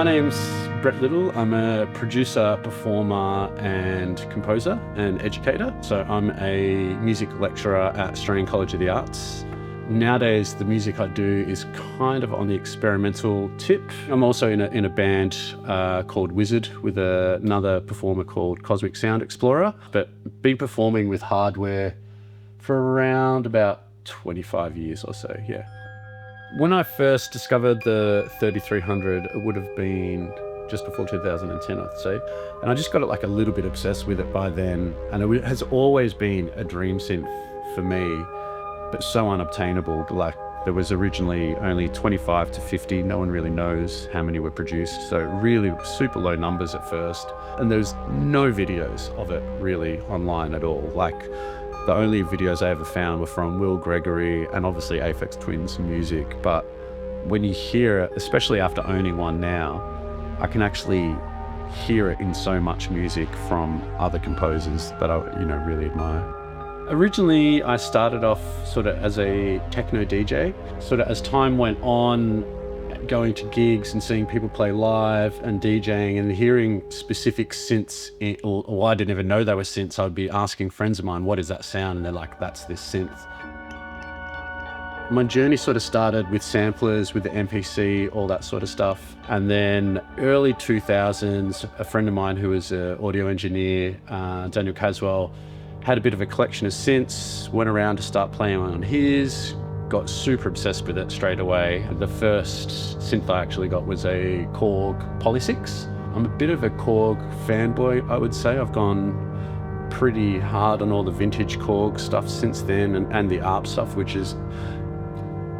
My name's Brett Little. I'm a producer, performer and composer and educator. So I'm a music lecturer at Australian College of the Arts. Nowadays, the music I do is kind of on the experimental tip. I'm also in a band called Wizard with another performer called Cosmic Sound Explorer, but been performing with hardware for around about 25 years or so, yeah. When I first discovered the 3300, it would have been just before 2010, I'd say. And I just got like a little bit obsessed with it by then. And it has always been a dream synth for me, but so unobtainable. Like there was originally only 25 to 50. No one really knows how many were produced. So really super low numbers at first. And there's no videos of it really online at all. Like the only videos I ever found were from Will Gregory and obviously Aphex Twin's music. But when you hear it, especially after owning one now, I can actually hear it in so much music from other composers that I, really admire. Originally, I started off sort of as a techno DJ. Sort of as time went on, going to gigs and seeing people play live and DJing and hearing specific synths, or I didn't even know they were synths. I'd be asking friends of mine, what is that sound? And they're like, that's this synth. My journey sort of started with samplers, with the MPC, all that sort of stuff. And then early 2000s, a friend of mine who was an audio engineer, Daniel Caswell, had a bit of a collection of synths, went around to start playing on his, got super obsessed with it straight away. The first synth I actually got was a Korg Poly-6. I'm a bit of a Korg fanboy, I would say. I've gone pretty hard on all the vintage Korg stuff since then and the ARP stuff, which is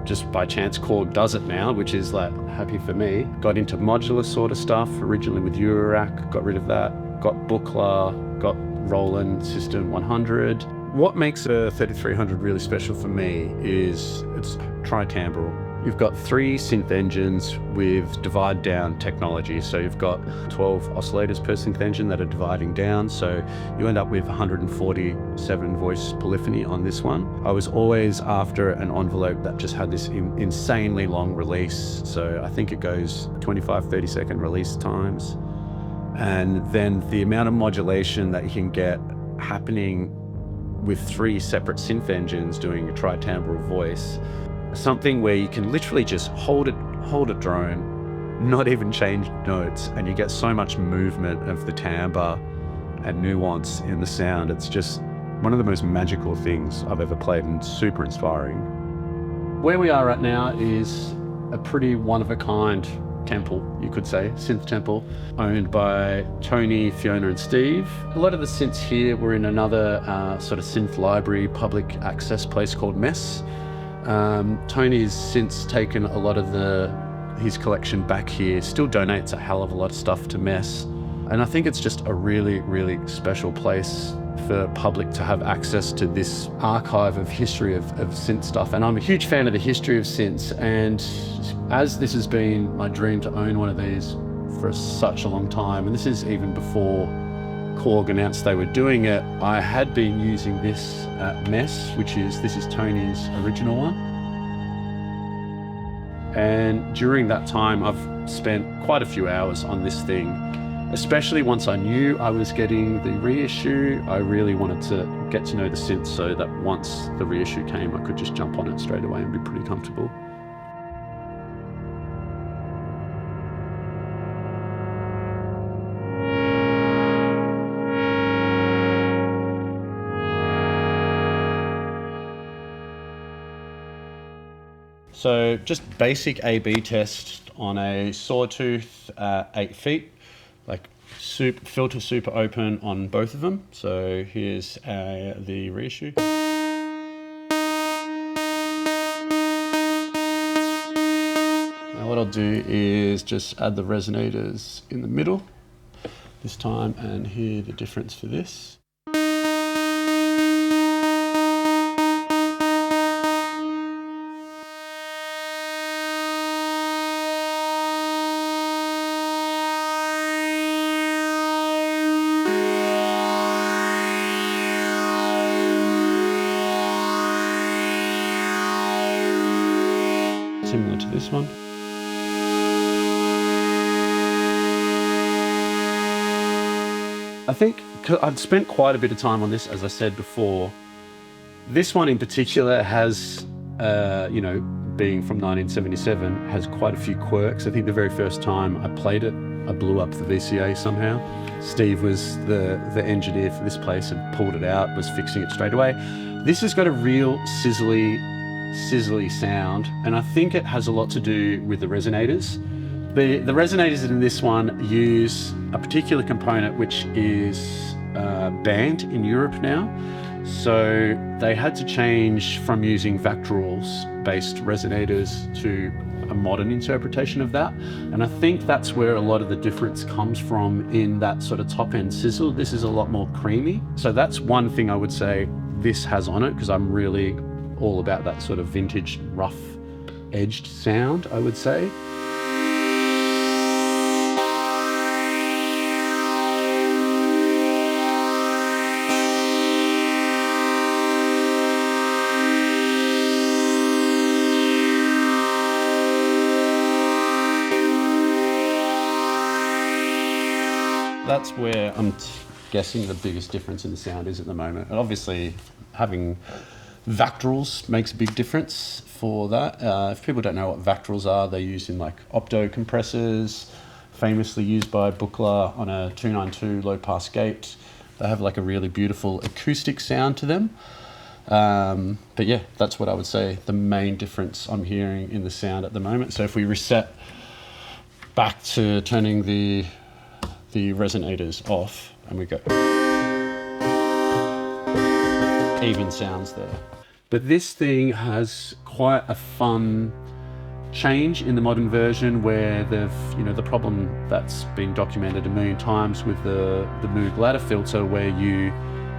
just by chance Korg does it now, which is like happy for me. Got into modular sort of stuff, originally with Eurorack, got rid of that. Got Buchla, got Roland System 100. What makes a 3300 really special for me is it's tri-timbral. You've got 3 synth engines with divide down technology. So you've got 12 oscillators per synth engine that are dividing down. So you end up with 147 voice polyphony on this one. I was always after an envelope that just had this insanely long release. So I think it goes 25, 30-second release times. And then the amount of modulation that you can get happening with 3 separate synth engines doing a tri-timbral voice, something where you can literally just hold a drone, not even change notes, and you get so much movement of the timbre and nuance in the sound. It's just one of the most magical things I've ever played and super inspiring. Where we are right now is a pretty one-of-a-kind temple, you could say, synth temple, owned by Tony, Fiona and Steve. A lot of the synths here were in another sort of synth library, public access place called Mess. Tony's since taken a lot of his collection back here, still donates a hell of a lot of stuff to Mess. And I think it's just a really, really special place for public to have access to this archive of history of synth stuff. And I'm a huge fan of the history of synths, and as this has been my dream to own one of these for such a long time, and this is even before Korg announced they were doing it, I had been using this at Mess, this is Tony's original one. And during that time, I've spent quite a few hours on this thing. Especially once I knew I was getting the reissue, I really wanted to get to know the synth so that once the reissue came, I could just jump on it straight away and be pretty comfortable. So just basic A/B test on a sawtooth 8 feet. Like filter super open on both of them. So here's the reissue. Now what I'll do is just add the resonators in the middle this time and hear the difference for this. Similar to this one. I think I've spent quite a bit of time on this, as I said before. This one in particular has, being from 1977, has quite a few quirks. I think the very first time I played it, I blew up the VCA somehow. Steve was the engineer for this place and pulled it out, was fixing it straight away. This has got a real sizzly sound, and I think it has a lot to do with the resonators. The resonators in this one use a particular component which is banned in Europe now. So they had to change from using Vactorals-based resonators to a modern interpretation of that. And I think that's where a lot of the difference comes from in that sort of top-end sizzle. This is a lot more creamy. So that's one thing I would say this has on it, because I'm really all about that sort of vintage, rough-edged sound, I would say. That's where I'm guessing the biggest difference in the sound is at the moment. And obviously having Vactorals makes a big difference for that. If people don't know what Vactorals are, they're used in like opto compressors, famously used by Buchla on a 292 low pass gate. They have like a really beautiful acoustic sound to them. But yeah, that's what I would say the main difference I'm hearing in the sound at the moment. So if we reset back to turning the resonators off and we go, even sounds there. But this thing has quite a fun change in the modern version where they've, the problem that's been documented a million times with the Moog ladder filter, where you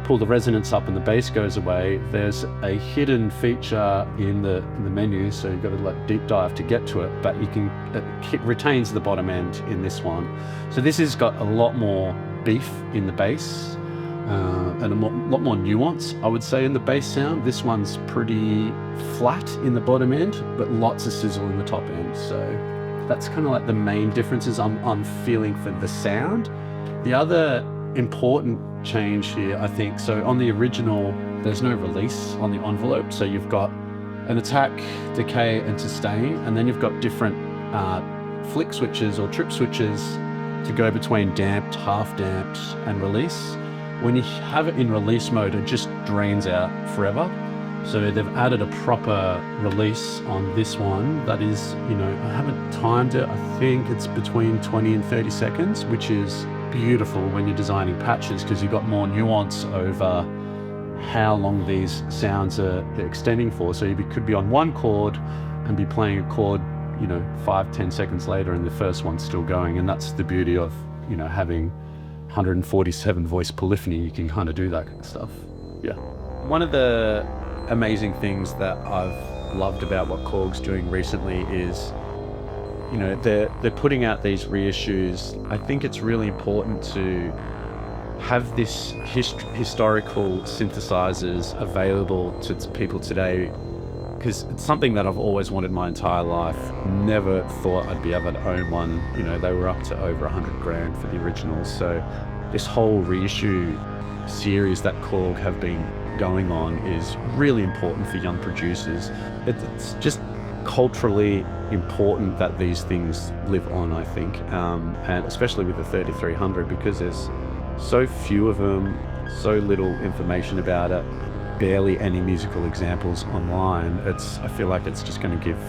pull the resonance up and the bass goes away. There's a hidden feature in the menu, so you've got to like deep dive to get to it, but it retains the bottom end in this one. So this has got a lot more beef in the bass and a lot more nuance, I would say, in the bass sound. This one's pretty flat in the bottom end, but lots of sizzle in the top end. So that's kind of like the main differences I'm feeling for the sound. The other important change here, I think, so on the original there's no release on the envelope, so you've got an attack, decay and sustain, and then you've got different flick switches or trip switches to go between damped, half damped and release. When you have it in release mode, it just drains out forever. So they've added a proper release on this one that is, I haven't timed it, I think it's between 20 and 30 seconds, which is beautiful when you're designing patches, because you've got more nuance over how long these sounds are extending for. So you could be on one chord and be playing a chord, 5-10 seconds later, and the first one's still going. And that's the beauty of, having 147 voice polyphony. You can kind of do that kind of stuff. Yeah. One of the amazing things that I've loved about what Korg's doing recently is, they're putting out these reissues. I think it's really important to have this historical synthesizers available to people today, because it's something that I've always wanted my entire life. Never thought I'd be able to own one. They were up to over 100 grand for the originals. So this whole reissue series that Korg have been going on is really important for young producers. It's just culturally important that these things live on, I think, and especially with the 3300, because there's so few of them, so little information about it, barely any musical examples online. I feel like it's just going to give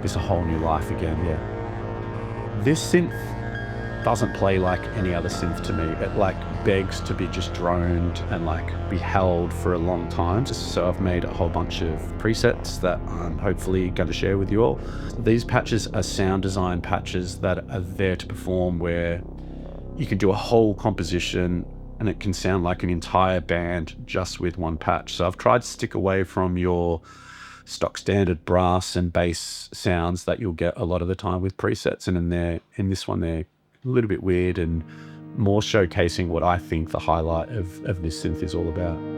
this a whole new life again. Yeah. This synth doesn't play like any other synth to me. It like begs to be just droned and like be held for a long time. So I've made a whole bunch of presets that I'm hopefully going to share with you all. These patches are sound design patches that are there to perform, where you can do a whole composition and it can sound like an entire band just with one patch. So I've tried to stick away from your stock standard brass and bass sounds that you'll get a lot of the time with presets, and in this one they're a little bit weird and more showcasing what I think the highlight of this synth is all about.